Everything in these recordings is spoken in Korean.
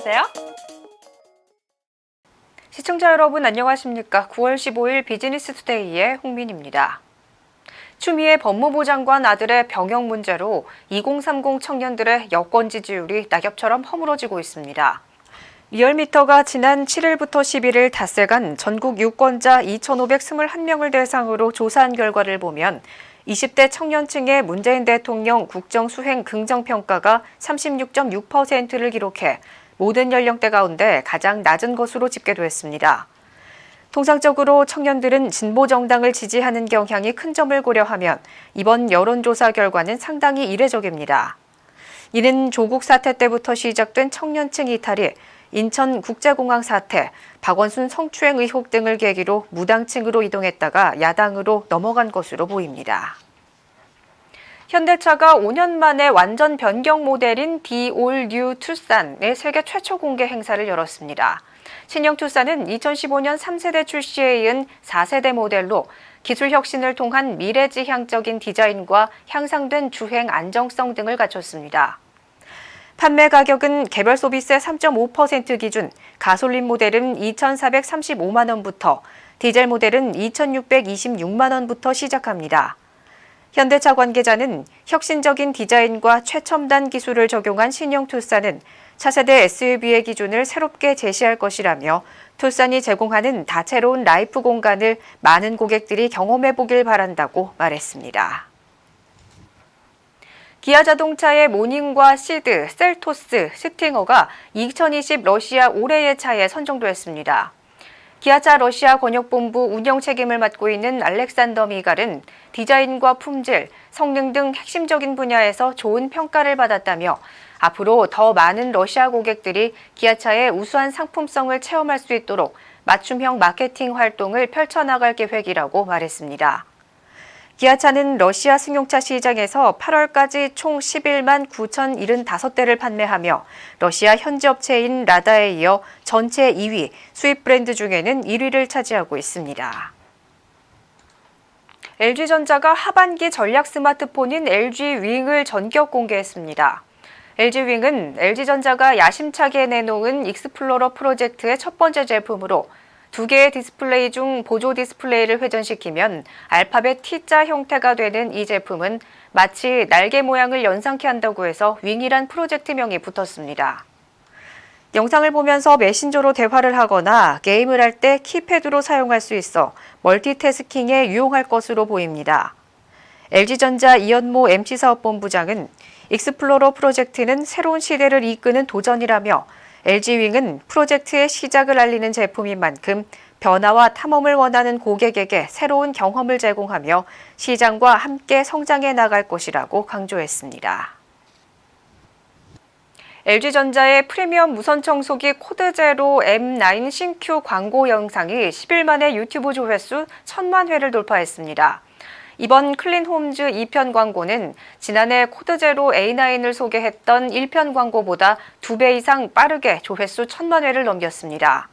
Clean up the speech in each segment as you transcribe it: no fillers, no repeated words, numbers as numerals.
알려주세요. 시청자 여러분 안녕하십니까? 9월 15일 비즈니스투데이의 홍민입니다. 추미애 법무부 장관 아들의 병역 문제로 2030 청년들의 여권 지지율이 낙엽처럼 허물어지고 있습니다. 리얼미터가 지난 7일부터 11일 닷새간 전국 유권자 2,521명을 대상으로 조사한 결과를 보면 20대 청년층의 문재인 대통령 국정 수행 긍정평가가 36.6%를 기록해 모든 연령대 가운데 가장 낮은 것으로 집계됐습니다. 통상적으로 청년들은 진보 정당을 지지하는 경향이 큰 점을 고려하면 이번 여론조사 결과는 상당히 이례적입니다. 이는 조국 사태 때부터 시작된 청년층 이탈이 인천국제공항 사태, 박원순 성추행 의혹 등을 계기로 무당층으로 이동했다가 야당으로 넘어간 것으로 보입니다. 현대차가 5년 만에 완전 변경 모델인 The All New 투싼의 세계 최초 공개 행사를 열었습니다. 신형 투싼은 2015년 3세대 출시에 이은 4세대 모델로 기술 혁신을 통한 미래지향적인 디자인과 향상된 주행 안정성 등을 갖췄습니다. 판매 가격은 개별 소비세 3.5% 기준, 가솔린 모델은 2,435만 원부터, 디젤 모델은 2,626만 원부터 시작합니다. 현대차 관계자는 혁신적인 디자인과 최첨단 기술을 적용한 신형 투싼은 차세대 SUV의 기준을 새롭게 제시할 것이라며 투싼이 제공하는 다채로운 라이프 공간을 많은 고객들이 경험해 보길 바란다고 말했습니다. 기아 자동차의 모닝과 시드, 셀토스, 스팅어가 2020 러시아 올해의 차에 선정됐습니다. 기아차 러시아 권역본부 운영 책임을 맡고 있는 알렉산더 미갈은 디자인과 품질, 성능 등 핵심적인 분야에서 좋은 평가를 받았다며 앞으로 더 많은 러시아 고객들이 기아차의 우수한 상품성을 체험할 수 있도록 맞춤형 마케팅 활동을 펼쳐나갈 계획이라고 말했습니다. 기아차는 러시아 승용차 시장에서 8월까지 총 11만 9,075대를 판매하며 러시아 현지 업체인 라다에 이어 전체 2위, 수입 브랜드 중에는 1위를 차지하고 있습니다. LG전자가 하반기 전략 스마트폰인 LG 윙을 전격 공개했습니다. LG 윙은 LG전자가 야심차게 내놓은 익스플로러 프로젝트의 첫 번째 제품으로 2개의 디스플레이 중 보조 디스플레이를 회전시키면 알파벳 T자 형태가 되는 이 제품은 마치 날개 모양을 연상케 한다고 해서 윙이란 프로젝트명이 붙었습니다. 영상을 보면서 메신저로 대화를 하거나 게임을 할 때 키패드로 사용할 수 있어 멀티태스킹에 유용할 것으로 보입니다. LG전자 이현모 MC사업본부장은 익스플로러 프로젝트는 새로운 시대를 이끄는 도전이라며 LG윙은 프로젝트의 시작을 알리는 제품인 만큼 변화와 탐험을 원하는 고객에게 새로운 경험을 제공하며 시장과 함께 성장해 나갈 것이라고 강조했습니다. LG전자의 프리미엄 무선 청소기 코드제로 M9 신규 광고 영상이 10일 만에 유튜브 조회수 1,000만 회를 돌파했습니다. 이번 클린홈즈 2편 광고는 지난해 코드제로 A9을 소개했던 1편 광고보다 2배 이상 빠르게 조회수 1,000만 회를 넘겼습니다.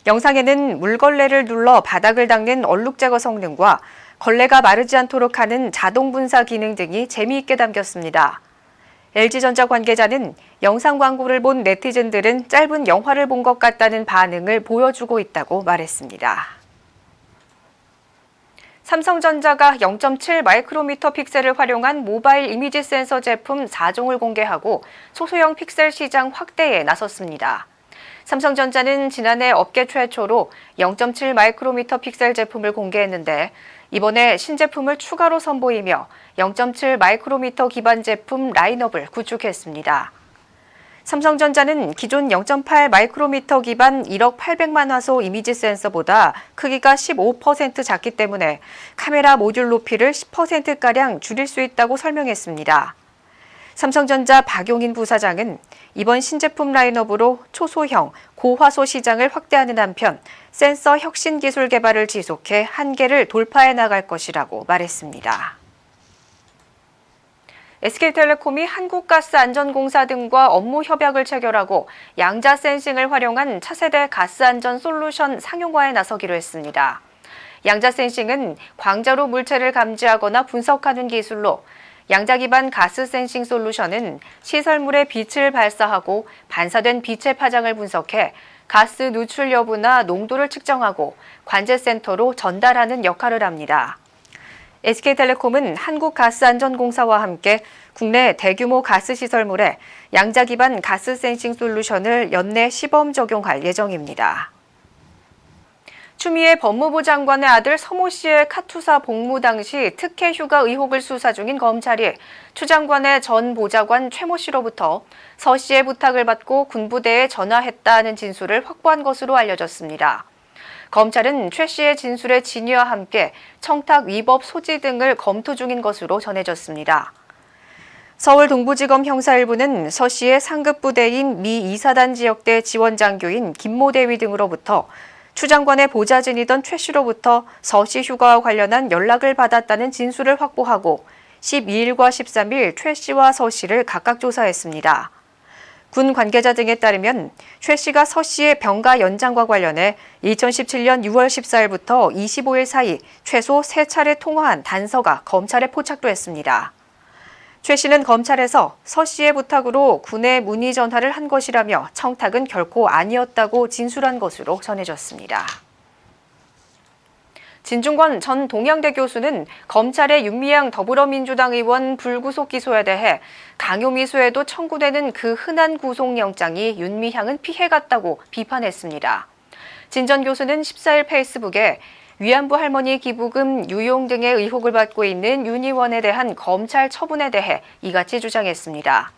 영상에는 물걸레를 눌러 바닥을 닦는 얼룩 제거 성능과 걸레가 마르지 않도록 하는 자동 분사 기능 등이 재미있게 담겼습니다. LG전자 관계자는 영상 광고를 본 네티즌들은 짧은 영화를 본 것 같다는 반응을 보여주고 있다고 말했습니다. 삼성전자가 0.7 마이크로미터 픽셀을 활용한 모바일 이미지 센서 제품 4종을 공개하고 소소형 픽셀 시장 확대에 나섰습니다. 삼성전자는 지난해 업계 최초로 0.7 마이크로미터 픽셀 제품을 공개했는데 이번에 신제품을 추가로 선보이며 0.7 마이크로미터 기반 제품 라인업을 구축했습니다. 삼성전자는 기존 0.8 마이크로미터 기반 1억 800만 화소 이미지 센서보다 크기가 15% 작기 때문에 카메라 모듈 높이를 10%가량 줄일 수 있다고 설명했습니다. 삼성전자 박용인 부사장은 이번 신제품 라인업으로 초소형, 고화소 시장을 확대하는 한편 센서 혁신 기술 개발을 지속해 한계를 돌파해 나갈 것이라고 말했습니다. SK텔레콤이 한국가스안전공사 등과 업무 협약을 체결하고 양자 센싱을 활용한 차세대 가스안전 솔루션 상용화에 나서기로 했습니다. 양자 센싱은 광자로 물체를 감지하거나 분석하는 기술로 양자 기반 가스 센싱 솔루션은 시설물에 빛을 발사하고 반사된 빛의 파장을 분석해 가스 누출 여부나 농도를 측정하고 관제센터로 전달하는 역할을 합니다. SK텔레콤은 한국가스안전공사와 함께 국내 대규모 가스 시설물에 양자 기반 가스 센싱 솔루션을 연내 시범 적용할 예정입니다. 추미애 법무부 장관의 아들 서모 씨의 카투사 복무 당시 특혜 휴가 의혹을 수사 중인 검찰이 추 장관의 전 보좌관 최모 씨로부터 서 씨의 부탁을 받고 군부대에 전화했다는 진술을 확보한 것으로 알려졌습니다. 검찰은 최 씨의 진술의 진위와 함께 청탁 위법 소지 등을 검토 중인 것으로 전해졌습니다. 서울 동부지검 형사1부는 서 씨의 상급 부대인 미 2사단 지역대 지원 장교인 김모 대위 등으로부터 추 장관의 보좌진이던 최 씨로부터 서 씨 휴가와 관련한 연락을 받았다는 진술을 확보하고 12일과 13일 최 씨와 서 씨를 각각 조사했습니다. 군 관계자 등에 따르면 최 씨가 서 씨의 병가 연장과 관련해 2017년 6월 14일부터 25일 사이 최소 3차례 통화한 단서가 검찰에 포착도 했습니다. 최 씨는 검찰에서 서 씨의 부탁으로 군에 문의 전화를 한 것이라며 청탁은 결코 아니었다고 진술한 것으로 전해졌습니다. 진중권 전 동양대 교수는 검찰의 윤미향 더불어민주당 의원 불구속 기소에 대해 강요미수에도 청구되는 그 흔한 구속영장이 윤미향은 피해갔다고 비판했습니다. 진 전 교수는 14일 페이스북에 위안부 할머니 기부금 유용 등의 의혹을 받고 있는 윤 의원에 대한 검찰 처분에 대해 이같이 주장했습니다.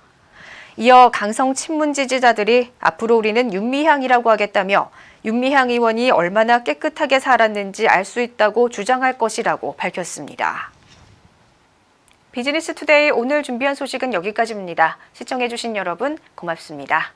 이어 강성 친문 지지자들이 앞으로 우리는 윤미향이라고 하겠다며 윤미향 의원이 얼마나 깨끗하게 살았는지 알 수 있다고 주장할 것이라고 밝혔습니다. 비즈니스 투데이 오늘 준비한 소식은 여기까지입니다. 시청해주신 여러분 고맙습니다.